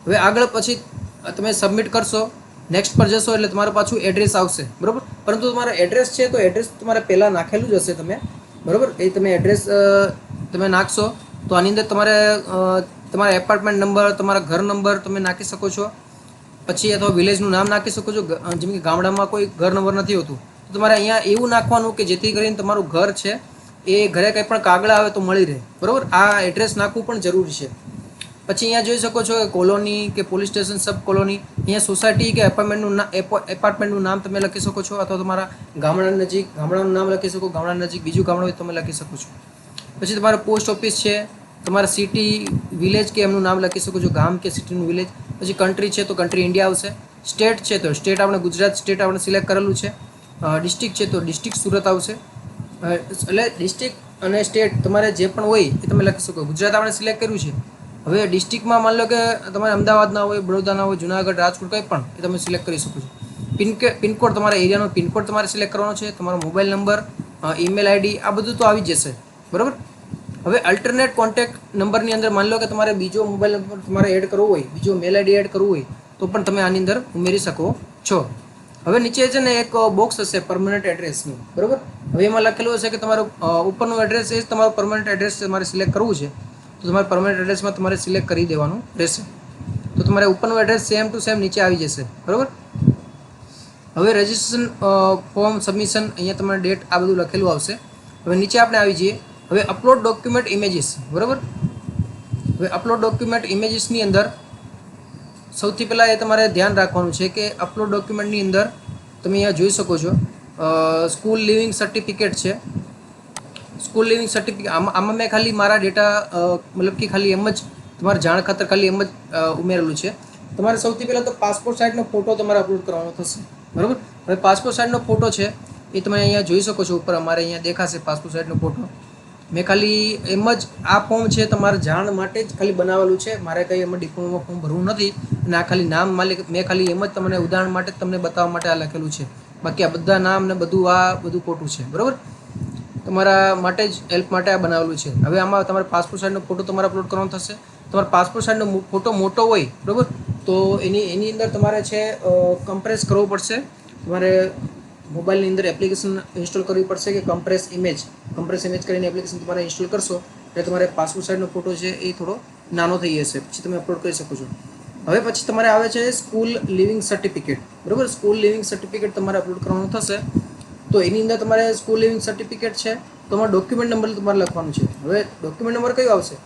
હવે આગળ પછી તમે સબમિટ કરશો, નેક્સ્ટ પર જશો એટલે તમારું પાછું એડ્રેસ આવશે, બરાબર. પરંતુ તમારો એડ્રેસ છે તો એડ્રેસ તમારે પહેલાં નાખેલું જ હશે તમે, બરાબર. એ તમે એડ્રેસ તમે નાખશો તો આની અંદર તમારે તમારા એપાર્ટમેન્ટ નંબર, તમારા ઘર નંબર તમે નાખી શકો છો. પછી અથવા વિલેજનું નામ નાખી શકો છો. જેમ કે ગામડામાં કોઈ ઘર નંબર નથી હોતું તો તમારે અહીંયા એવું નાખવાનું કે જેથી કરીને તમારું ઘર છે એ ઘરે કંઈ પણ કાગળ આવે તો મળી રહે, બરાબર. આ એડ્રેસ નાખવું પણ જરૂરી છે. પછી અહીંયા જોઈ શકો છો કે કોલોની કે પોલીસ સ્ટેશન, સબ કોલોની, અહીંયા સોસાયટી કે એપાર્ટમેન્ટનું નામ તમે લખી શકો છો. અથવા તમારા ગામડાનું નામ લખી શકો, ગામડા નજીક બીજું ગામડું હોય તમે લખી શકો છો. પછી તમારા પોસ્ટ ઓફિસ છે, તમારા સિટી, વિલેજ કે એમનું નામ લખી શકો છો, ગામ કે સિટીનું વિલેજ. પછી કન્ટ્રી છે તો કન્ટ્રી ઇન્ડિયા આવશે. સ્ટેટ છે તો સ્ટેટ આપણે ગુજરાત સ્ટેટ આપણે સિલેક્ટ કરેલું છે. ડિસ્ટ્રિક્ટ છે તો ડિસ્ટ્રિક્ટ સુરત આવશે. એટલે ડિસ્ટ્રિક્ટ અને સ્ટેટ તમારે જે પણ હોય એ તમે લખી શકો. ગુજરાત આપણે સિલેક્ટ કર્યું છે. હવે ડિસ્ટ્રિક્ટમાં માની લો કે તમારે અમદાવાદના હોય, બરોડાના હોય, જુનાગઢ, રાજકોટ કંઈ પણ એ તમે સિલેક્ટ કરી શકો છો. પિનકોડ, તમારા એરિયાનો પિનકોડ તમારે સિલેક્ટ કરવાનો છે. તમારો મોબાઈલ નંબર, ઈમેલ આઈડી, આ બધું તો આવી જ જશે, બરાબર. હવે અલ્ટરનેટ કોન્ટેક્ટ નંબરની અંદર માની લો કે તમારે બીજો મોબાઈલ નંબર તમારે એડ કરવો હોય, બીજો મેલ આઈડી એડ કરવું હોય તો પણ તમે આની અંદર ઉમેરી શકો છો. હવે નીચે છે ને એક બોક્સ હશે પરમનન્ટ એડ્રેસનું, બરાબર. હવે એમાં લખેલું હશે કે તમારું ઉપરનું એડ્રેસ એ જ તમારું પરમનન્ટ એડ્રેસ તમારે સિલેક્ટ કરવું છે તો તમારે પરમનન્ટ એડ્રેસમાં તમારે સિલેક્ટ કરી દેવાનું રહેશે. તો તમારે ઉપરનું એડ્રેસ સેમ ટુ સેમ નીચે આવી જશે, બરાબર. હવે રજિસ્ટ્રેશન ફોર્મ સબમિશન, અહીંયા તમારે ડેટ આ બધું લખેલું આવશે. હવે નીચે આપણે આવી જઈએ. હવે અપલોડ ડોક્યુમેન્ટ ઇમેજીસ, બરાબર. હવે અપલોડ ડોક્યુમેન્ટ ઇમેજીસની અંદર સૌથી પહેલાં એ તમારે ધ્યાન રાખવાનું છે કે અપલોડ ડોક્યુમેન્ટની અંદર તમે અહીંયા જોઈ શકો છો સ્કૂલ લિવિંગ સર્ટિફિકેટ છે. સ્કૂલ લિવિંગ સર્ટિફિકેટ આમાં મેં ખાલી મારા ડેટા મતલબ કે ખાલી એમ જ તમારે જાણ ખાતર ખાલી એમ જ ઉમેરેલું છે. તમારે સૌથી પહેલાં તો પાસપોર્ટ સાઇઝનો ફોટો તમારે અપલોડ કરવાનો થશે, બરાબર. હવે પાસપોર્ટ સાઇઝનો ફોટો છે એ તમે અહીંયા જોઈ શકો છો. ઉપર અમારે અહીંયા દેખાશે પાસપોર્ટ સાઇઝનો ફોટો. મેં ખાલી એમ જ આ ફોર્મ છે તમારા જાણ માટે જ ખાલી બનાવેલું છે, મારે કંઈ એમાં ડિપ્લોમામાં ફોર્મ ભરવું નથી. અને આ ખાલી નામ માલિક મેં ખાલી એમ જ તમને ઉદાહરણ માટે જ તમને બતાવવા માટે આ લખેલું છે. બાકી આ બધા નામ ને બધું આ બધું ખોટું છે, બરાબર. તમારા માટે જ હેલ્પ માટે આ બનાવેલું છે. હવે આમાં તમારે પાસપોર્ટ સાઇઝનો ફોટો તમારે અપલોડ કરવાનો થશે. તમારો પાસપોર્ટ સાઇઝનો ફોટો મોટો હોય, બરાબર, તો એની અંદર તમારે છે કમ્પ્રેસ કરવો પડશે. તમારે મોબાઈલની અંદર એપ્લિકેશન ઇન્સ્ટોલ કરવી પડશે કે કમ્પ્રેસ ઇમેજ કરીને એપ્લિકેશન તમારે ઇન્સ્ટોલ કરશો એટલે તમારે પાસપોર્ટ સાઇઝનો ફોટો છે એ થોડો નાનો થઈ જશે, પછી તમે અપલોડ કરી શકો છો. હવે પછી તમારે આવે છે સ્કૂલ લિવિંગ સર્ટિફિકેટ, બરાબર. સ્કૂલ લિવિંગ સર્ટિફિકેટ તમારે અપલોડ કરવાનું થશે. તો એની અંદર તમારે સ્કૂલ લિવિંગ સર્ટિફિકેટ છે, તમારો ડોક્યુમેન્ટ નંબર તમારે લખવાનું છે. હવે ડોક્યુમેન્ટ નંબર કયો આવશે?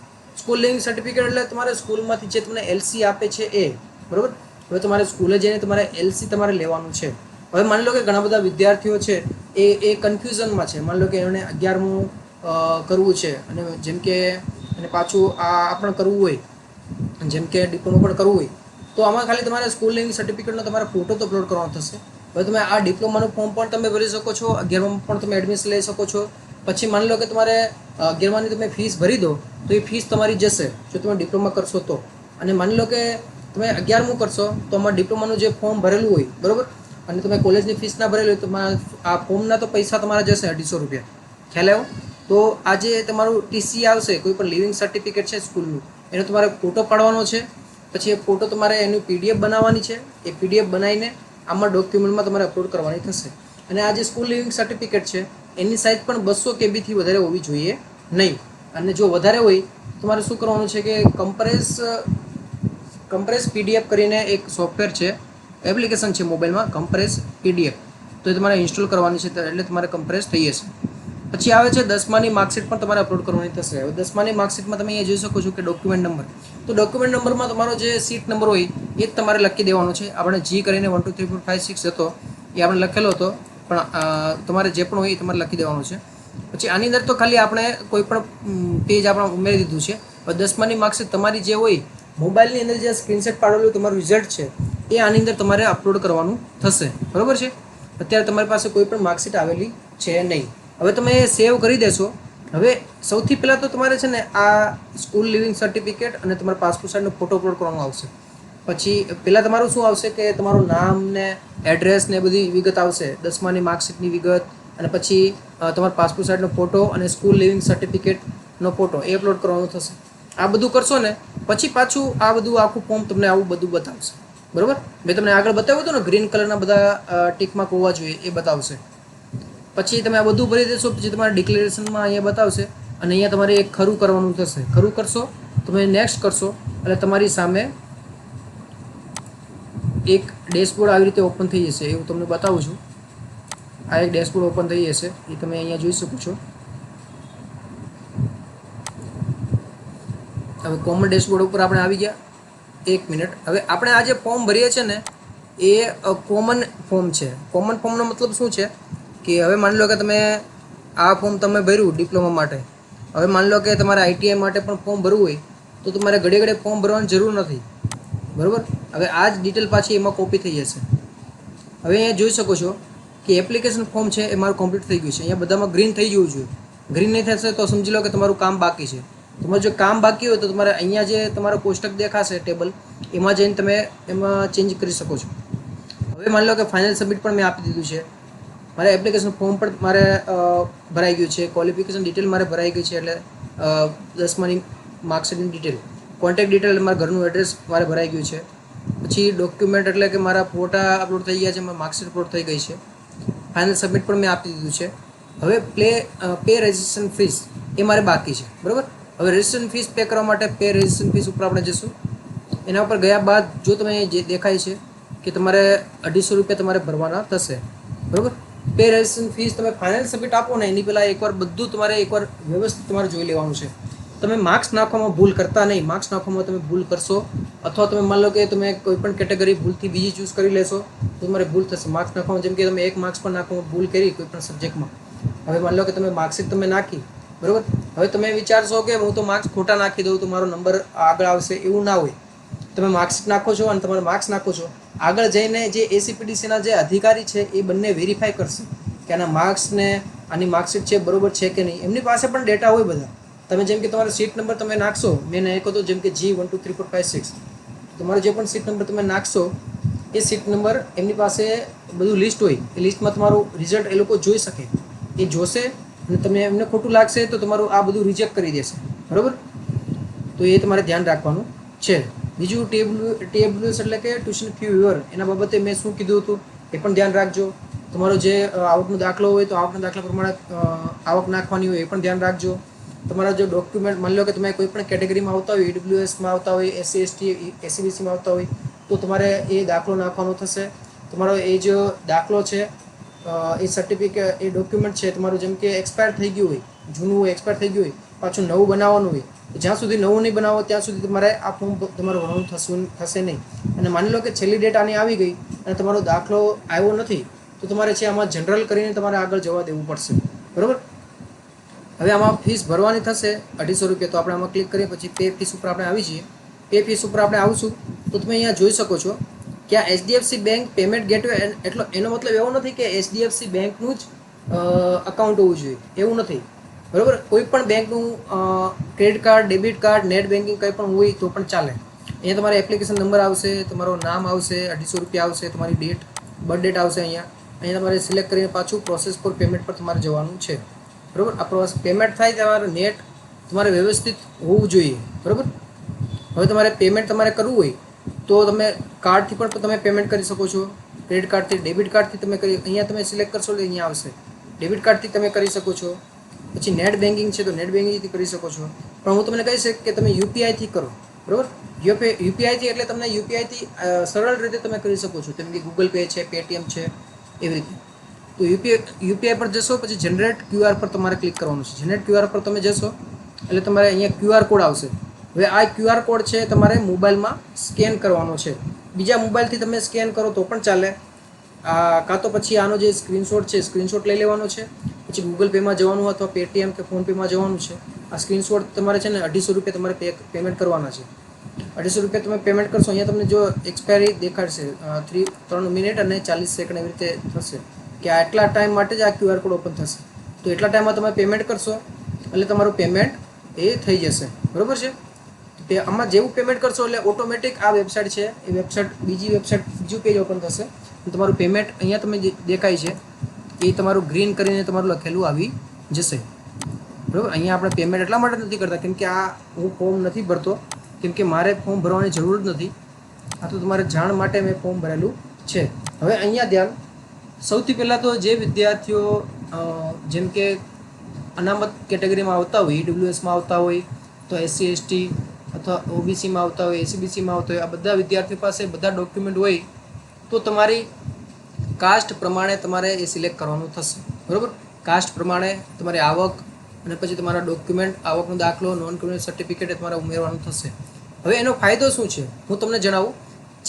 સ્કૂલ લિવિંગ સર્ટિફિકેટ એટલે તમારે સ્કૂલમાંથી જે તમને એલસી આપે છે એ, બરાબર. હવે તમારે સ્કૂલે જઈને તમારે એલસી તમારે લેવાનું છે. હવે માની લો કે ઘણા બધા વિદ્યાર્થીઓ છે એ કન્ફ્યુઝનમાં છે. માની લો કે એમણે 11મું કરવું છે અને જેમ કે અને પાછું આ પણ કરવું હોય, જેમ કે ડિપ્લોમા પણ કરવું હોય, તો આમાં ખાલી તમારે સ્કૂલ લિવિંગ સર્ટિફિકેટનો તમારે ફોટો તો અપલોડ કરવાનો થશે. હવે તમે આ ડિપ્લોમાનું ફોર્મ પણ તમે ભરી શકો છો, 11માં પણ તમે એડમિશન લઈ શકો છો. પછી માની લો કે તમારે 11માની તમે ફીસ ભરી દો તો એ ફીસ તમારી જશે જો તમે ડિપ્લોમા કરશો તો. અને માની લો કે તમે 11મું કરશો તો આમાં ડિપ્લોમાનું જે ફોર્મ ભરેલું હોય, બરાબર, અને તમે કોલેજની ફીસ ના ભરેલી હોય તો આ ફોર્મના તો પૈસા તમારા જશે 250 રૂપિયા. ખ્યાલ આવ્યો? તો આ જે તમારું ટીસી આવશે, કોઈ પણ લિવિંગ સર્ટિફિકેટ છે સ્કૂલનું, એનો તમારે ફોટો પાડવાનો છે. પછી એ ફોટો તમારે એનું પીડીએફ બનાવવાની છે. એ પીડીએફ બનાવીને આમાં ડોક્યુમેન્ટમાં તમારે અપલોડ કરવાની થશે. અને આ જે સ્કૂલ લિવિંગ સર્ટિફિકેટ છે એની સાઇઝ પણ 200 કેબીથી વધારે હોવી જોઈએ નહીં. અને જો વધારે હોય તમારે શું કરવાનું છે કે કમ્પ્રેસ પીડીએફ કરીને એક સોફ્ટવેર છે, એપ્લિકેશન છે મોબાઈલમાં, કમ્પ્રેસ પીડીએફ, તો એ તમારે ઇન્સ્ટોલ કરવાની છે એટલે તમારે કમ્પ્રેસ થઈ જશે. પછી આવે છે 10માની માર્કશીટ પણ તમારે અપલોડ કરવાની થશે. હવે 10માની માર્કશીટમાં તમે અહીંયા જોઈ શકો છો કે ડોક્યુમેન્ટ નંબર, તો ડોક્યુમેન્ટ નંબરમાં તમારો જે સીટ નંબર હોય એ જ તમારે લખી દેવાનો છે. આપણે જી કરીને 1 2 3 4 5 6 હતો એ આપણે લખેલો હતો, પણ તમારે જે પણ હોય એ તમારે લખી દેવાનું છે. પછી આની અંદર તો ખાલી આપણે કોઈ પણ પેજ આપણે ઉમેરી દીધું છે. હવે 10માની માર્કશીટ તમારી જે હોય, મોબાઈલની અંદર જે સ્ક્રીનશોટ પાડેલું તમારું રિઝલ્ટ છે એ આની અંદર તમારે અપલોડ કરવાનું થશે, બરાબર છે. અત્યારે તમારી પાસે કોઈ પણ માર્કશીટ આવેલી છે નહીં. હવે તમે સેવ કરી દેશો. હવે સૌથી પહેલાં તો તમારે છે ને આ સ્કૂલ લિવિંગ સર્ટિફિકેટ અને તમારા પાસપોર્ટ સાઇઝનો ફોટો અપલોડ કરવાનો આવશે. પછી પહેલાં તમારું શું આવશે કે તમારું નામ ને એડ્રેસ ને બધી વિગત આવશે, 10માની માર્કશીટની વિગત, અને પછી તમારા પાસપોર્ટ સાઇઝનો ફોટો અને સ્કૂલ લિવિંગ સર્ટિફિકેટનો ફોટો એ અપલોડ કરવાનું થશે. આ બધું કરશો ને પછી પાછું આ બધું આખું ફોર્મ તમને આવું બધું બતાવશે, બરાબર. મેં તમને આગળ બતાવ્યું હતું ને ગ્રીન કલરના બધા ટીકમાર્ક હોવા જોઈએ એ બતાવશે. પછી તમે આ બધું ભરી દેશો પછી તમારા ડિક્લેરેશનમાં અહીંયા બતાવશે અને અહીંયા તમારે એક ખરું કરવાનું થશે. ખરું કરશો, તમે નેક્સ્ટ કરશો એટલે તમારી સામે એક ડેશબોર્ડ આવી રીતે ઓપન થઈ જશે. એવું તમને બતાવું છું. આ એક ડેશબોર્ડ ઓપન થઈ જશે, એ તમે અહીંયા જોઈ શકો છો. હવે કોમન ડેશબોર્ડ ઉપર આપણે આવી ગયા. 1 મિનિટ. હવે આપણે આ જે ફોર્મ ભરીએ છીએ ને એ કોમન ફોર્મ છે. કોમન ફોર્મનો મતલબ શું છે કે હવે માની લો કે તમે આ ફોર્મ તમે ભર્યું ડિપ્લોમા માટે. હવે માની લો કે તમારે આઈટીઆઈ માટે પણ ફોર્મ ભરવું હોય તો તમારે ઘડે ઘડે ફોર્મ ભરવાની જરૂર નથી, બરાબર. હવે આ જ ડિટેલ પાછી એમાં કોપી થઈ જશે. હવે અહીંયા જોઈ શકો છો કે એપ્લિકેશન ફોર્મ છે એ મારું કમ્પ્લીટ થઈ ગયું છે. અહીંયા બધામાં ગ્રીન થઈ જવું જોઈએ. ગ્રીન નહીં થશે તો સમજી લો કે તમારું કામ બાકી છે. તમારું જો કામ બાકી હોય તો તમારે અહીંયા જે તમારો કોષ્ટક દેખાશે ટેબલ, એમાં જઈને તમે એમાં ચેન્જ કરી શકો છો. હવે માની લો કે ફાઇનલ સબમિટ પણ મેં આપી દીધું છે. મારે એપ્લિકેશન ફોર્મ પણ મારે ભરાઈ ગયું છે. ક્વોલિફિકેશન ડિટેલ મારે ભરાઈ ગઈ છે, એટલે 10માની માર્કશીટની ડિટેલ, કોન્ટેક્ટ ડિટેલ, મારા ઘરનું એડ્રેસ મારે ભરાઈ ગયું છે. પછી ડોક્યુમેન્ટ એટલે કે મારા ફોટા અપલોડ થઈ ગયા છે, મારી માર્કશીટ અપલોડ થઈ ગઈ છે. ફાઇનલ સબમિટ પણ મેં આપી દીધું છે. હવે પે રજિસ્ટ્રેશન ફીસ એ મારે બાકી છે, બરાબર. હવે રજિસ્ટ્રેશન ફીસ પે કરવા માટે પે રજિસ્ટ્રેશન ફીસ ઉપર આપણે જઈશું. એના ઉપર ગયા બાદ જો તમે જે દેખાય છે કે તમારે 250 રૂપિયા તમારે ભરવાના થશે, બરાબર. પે રજિસ્ટ્રેશન ફીસ તમે ફાઇનલ સબમિટ આપો ને એની પહેલાં એકવાર બધું તમારે એકવાર વ્યવસ્થિત તમારે જોઈ લેવાનું છે. તમે માર્ક્સ નાખવામાં ભૂલ કરતા નહીં. માર્ક્સ નાખવામાં તમે ભૂલ કરશો અથવા તમે માની લો કે તમે કોઈ પણ કેટેગરી ભૂલથી બીજી ચૂઝ કરી લેશો તો તમારે ભૂલ થશે માર્ક્સ નાખવામાં. જેમ કે તમે 1 માર્ક્સ પણ નાખવામાં ભૂલ કરી કોઈ પણ સબ્જેક્ટમાં. હવે માની લો કે તમે માર્કશીટ તમે નાખી, બરાબર. હવે તમે વિચારશો કે હું તો માર્ક્સ ખોટા નાખી દઉં તો મારો નંબર આગળ આવશે, એવું ના હોય. તમે માર્કશીટ નાખો છો અને તમારે માર્ક્સ નાખો છો, આગળ જઈને જે એસીપીડીસીના જે અધિકારી છે એ બંને વેરીફાઈ કરશે કે આના માર્ક્સ ને આની માર્કશીટ છે બરોબર છે કે નહીં. એમની પાસે પણ ડેટા હોય બધા. તમે જેમ કે તમારો સીટ નંબર તમે નાખશો, મેં એક હતો જેમ કે G123456, તમારો જે પણ સીટ નંબર તમે નાખશો એ સીટ નંબર એમની પાસે બધું લિસ્ટ હોય. એ લિસ્ટમાં તમારું રિઝલ્ટ એ લોકો જોઈ શકે. એ જોશે અને તમે એમને ખોટું લાગશે તો તમારું આ બધું રિજેક્ટ કરી દેશે, બરાબર. તો એ તમારે ધ્યાન રાખવાનું છે. બીજું TWS એટલે કે ટ્યુશન ફી વેવર, એના બાબતે મેં શું કીધું હતું એ પણ ધ્યાન રાખજો. તમારો જે આવકનો દાખલો હોય તો આવકના દાખલા પ્રમાણે આવક નાખવાની હોય એ પણ ધ્યાન રાખજો. તમારા જો ડોક્યુમેન્ટ, માની લો કે તમે કોઈ પણ કેટેગરીમાં આવતા હોય, EWSમાં આવતા હોય, SC ST SCBCમાં આવતા હોય, તો તમારે એ દાખલો નાખવાનો થશે. તમારો એ જે દાખલો છે એ સર્ટિફિકેટ, એ ડોક્યુમેન્ટ છે તમારું જેમ કે એક્સપાયર થઈ ગયું હોય, જૂનું હોય, એક્સપાયર થઈ ગયું હોય, પાછું નવું બનાવવાનું હોય, જ્યાં સુધી નવું નહીં બનાવો ત્યાં સુધી તમારે આ ફોર્મ તમારું ભરવાનું થશે નહીં. અને માની લો કે છેલ્લી ડેટ આની આવી ગઈ અને તમારો દાખલો આવ્યો નથી, તો તમારે છે આમાં જનરલ કરીને તમારે આગળ જવા દેવું પડશે, બરાબર. હવે આમાં ફીસ ભરવાની થશે 250 રૂપિયા. તો આપણે આમાં ક્લિક કરીએ પછી પે ફીસ ઉપર આપણે આવી જઈએ. પે ફીસ ઉપર આપણે આવશું તો તમે અહીંયા જોઈ શકો છો કે આ HDFC બેંક પેમેન્ટ ગેટવે, એટલો એનો મતલબ એવો નથી કે HDFC બેંકનું જ અકાઉન્ટ હોવું જોઈએ, એવું નથી, બરાબર. કોઈ પણ બેંકનું credit card, debit card, net banking કંઈ પણ હોય તો પણ ચાલે. અહીંયા તમારે એપ્લિકેશન નંબર આવશે, તમારું નામ આવશે, 250 રૂપિયા આવશે, તમારી ડેટ, બર્થ ડેટ આવશે. અહીંયા તમારે સિલેક્ટ કરીને પાછું પ્રોસેસ ફોર પેમેન્ટ પર તમારે જવાનું છે, બરાબર. આ પ્રોસેસ પેમેન્ટ થાય તમારે નેટ તમારે વ્યવસ્થિત હોવું જોઈએ, બરાબર. હવે તમારે પેમેન્ટ તમારે કરવું હોય તો તમે કાર્ડથી પણ તમે પેમેન્ટ કરી શકો છો, ક્રેડિટ કાર્ડથી, ડેબિટ કાર્ડથી તમે કરી, અહીંયા તમે સિલેક્ટ કરશો એટલે અહીંયા આવશે. ડેબિટ કાર્ડથી તમે કરી શકો છો. પછી નેટ બેન્કિંગ છે તો નેટ બેન્કિંગથી કરી શકો છો. પણ હું તમને કહીશ કે તમે યુપીઆઈથી કરો, બરાબર. યુપીઆઈથી એટલે તમને યુપીઆઈથી સરળ રીતે તમે કરી શકો છો, જેમ કે ગૂગલ પે છે, પેટીએમ છે, એવી રીતે. તો યુપીઆઈ પર જશો પછી જનરેટ QR પર તમારે ક્લિક કરવાનું છે. જનરેટ QR પર તમે જશો એટલે તમારે અહીંયા QR કોડ આવશે. હવે આ QR કોડ છે તમારે મોબાઈલમાં સ્કેન કરવાનો છે. બીજા મોબાઈલથી તમે સ્કેન કરો તો પણ ચાલે, કાં તો પછી આનો જે સ્ક્રીનશોટ છે સ્ક્રીનશોટ લઈ લેવાનો છે, પછી ગૂગલ પેમાં જવાનું અથવા પેટીએમ કે ફોનપેમાં જવાનું છે. આ સ્ક્રીનશોટ તમારે છે ને 250 રૂપિયા તમારે પેમેન્ટ કરવાના છે. 250 રૂપિયા તમે પેમેન્ટ કરશો, અહીંયા તમને જો એક્સપાયરી દેખાડશે 3 મિનિટ અને 40 સેકન્ડ એવી રીતે થશે કે આટલા ટાઈમ માટે જ આ QR કોડ ઓપન થશે. તો એટલા ટાઈમમાં તમે પેમેન્ટ કરશો એટલે તમારું પેમેન્ટ એ થઈ જશે, બરાબર છે. તે આમાં જેવું પેમેન્ટ કરશો એટલે ઓટોમેટિક આ વેબસાઇટ છે એ વેબસાઇટ બીજું પેજ ઓપન થશે. તમારું પેમેન્ટ અહીંયા તમે જે દેખાય છે એ તમારું ગ્રીન કરીને તમારું લખેલું આવી જશે, બરાબર. અહીંયા આપણે પેમેન્ટ એટલા માટે નથી કરતા કેમ કે આ હું ફોર્મ નથી ભરતો, કેમ કે મારે ફોર્મ ભરવાની જરૂર જ નથી. આ તો તમારે જાણ માટે મેં ફોર્મ ભરેલું છે. હવે અહીંયા ધ્યાન, સૌથી પહેલાં તો જે વિદ્યાર્થીઓ જેમ કે અનામત કેટેગરીમાં આવતા હોય, EWSમાં આવતા હોય, તો SC ST અથવા OBCમાં આવતા હોય, SCBCમાં આવતા હોય, આ બધા વિદ્યાર્થીઓ પાસે બધા ડોક્યુમેન્ટ હોય તો તમારી કાસ્ટ પ્રમાણે તમારે એ સિલેક્ટ કરવાનું થશે, બરાબર. કાસ્ટ પ્રમાણે તમારી આવક અને પછી તમારા ડોક્યુમેન્ટ, આવકનો દાખલો, નોન ક્રિમિનલ સર્ટિફિકેટ એ તમારે ઉમેરવાનું થશે. હવે એનો ફાયદો શું છે હું તમને જણાવું.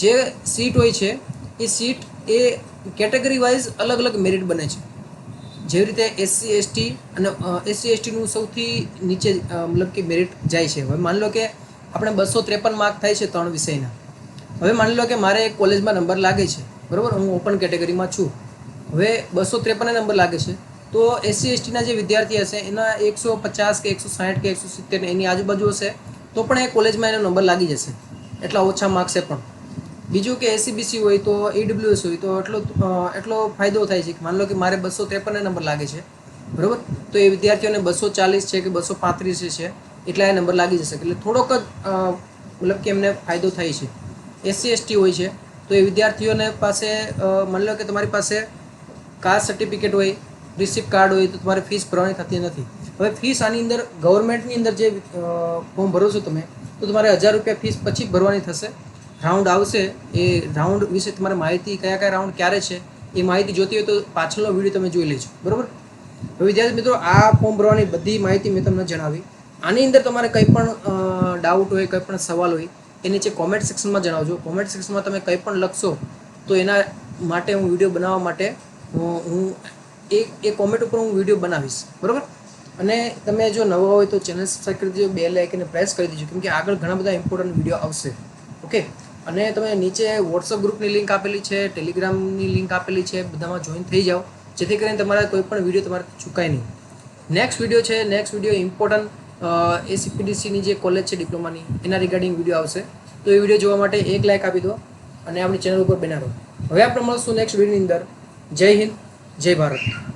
જે સીટ હોય છે એ સીટ એ કેટેગરી વાઇઝ અલગ અલગ મેરિટ બને છે. જેવી રીતે SC ST અને SC ST નું સૌથી નીચે મતલબ કે મેરિટ જાય છે. હવે માની લો કે આપણે 253 માર્ક થાય છે 3 વિષયના. હવે માની લો કે મારે એક કોલેજમાં નંબર લાગે છે, બરાબર, હું ઓપન કેટેગરીમાં છું. હવે 253 નંબર લાગે છે તો SC ST ના જે વિદ્યાર્થી હશે એના 150 કે 160 કે 170 એની આજુબાજુ હશે તો પણ એ કોલેજમાં એનો નંબર લાગી જશે, એટલા ઓછા માર્ક્સે પણ. બીજું કે SCBC હોય તો EWS હોય તો એટલો ફાયદો થાય છે કે માની લો કે મારે 253 નંબર લાગે છે, બરાબર, તો એ વિદ્યાર્થીઓને 240 છે કે 235 છે એટલા એ નંબર લાગી જશે. એટલે થોડોક જ મતલબ કે એમને ફાયદો થાય છે. SC ST હોય છે તો એ વિદ્યાર્થીઓને પાસે માની લો કે તમારી પાસે કાસ્ટ સર્ટિફિકેટ હોય, રિસિપ્ટ કાર્ડ હોય તો તમારે ફીસ ભરવાની થતી નથી. હવે ફીસ આની અંદર ગવર્મેન્ટની અંદર જે ફોર્મ ભરો છો તમે તો તમારે 1000 રૂપિયા ફીસ પછી ભરવાની થશે. રાઉન્ડ આવશે, એ રાઉન્ડ વિશે તમારે માહિતી કયા રાઉન્ડ ક્યારે છે એ માહિતી જોતી હોય તો પાછળનો વિડીયો તમે જોઈ લેજો, બરાબર. હવે વિદ્યાર્થી મિત્રો, આ ફોર્મ ભરવાની બધી માહિતી મેં તમને જણાવી. આની અંદર તમારે કંઈ પણ ડાઉટ હોય, કંઈ પણ સવાલ હોય એ નીચે કોમેન્ટ સેક્શનમાં જણાવજો. કોમેન્ટ સેક્શનમાં તમે કંઈ પણ લખશો તો એના માટે હું વિડીયો બનાવવા માટે હું એ કોમેન્ટ ઉપર હું વિડીયો બનાવીશ, બરાબર. અને તમે જો નવા હોય તો ચેનલ સબસ્ક્રાઈબ કરી દેજો, બેલ આઇકનને પ્રેસ કરી દેજો કેમ કે આગળ ઘણા બધા ઇમ્પોર્ટન્ટ વિડીયો આવશે, ઓકે. અને તમે નીચે વોટ્સઅપ ગ્રુપની લિંક આપેલી છે, ટેલિગ્રામની લિંક આપેલી છે, બધામાં જોઈન થઈ જાઓ. જેથી કરીને તમારા કોઈ પણ વિડીયો તમારે ચૂકાય નહીં. નેક્સ્ટ વિડીયો ઇમ્પોર્ટન્ટ એસીપીડીસીની જે કોલેજ છે ડિપ્લોમાની એના રિગાર્ડિંગ વિડીયો આવશે. તો એ વિડીયો જોવા માટે એક લાઇક આપી દો અને આપણી ચેનલ ઉપર બન્યા રહો. હવે આપણે મળશું નેક્સ્ટ વિડીયોની અંદર. જય હિન્દ, જય ભારત.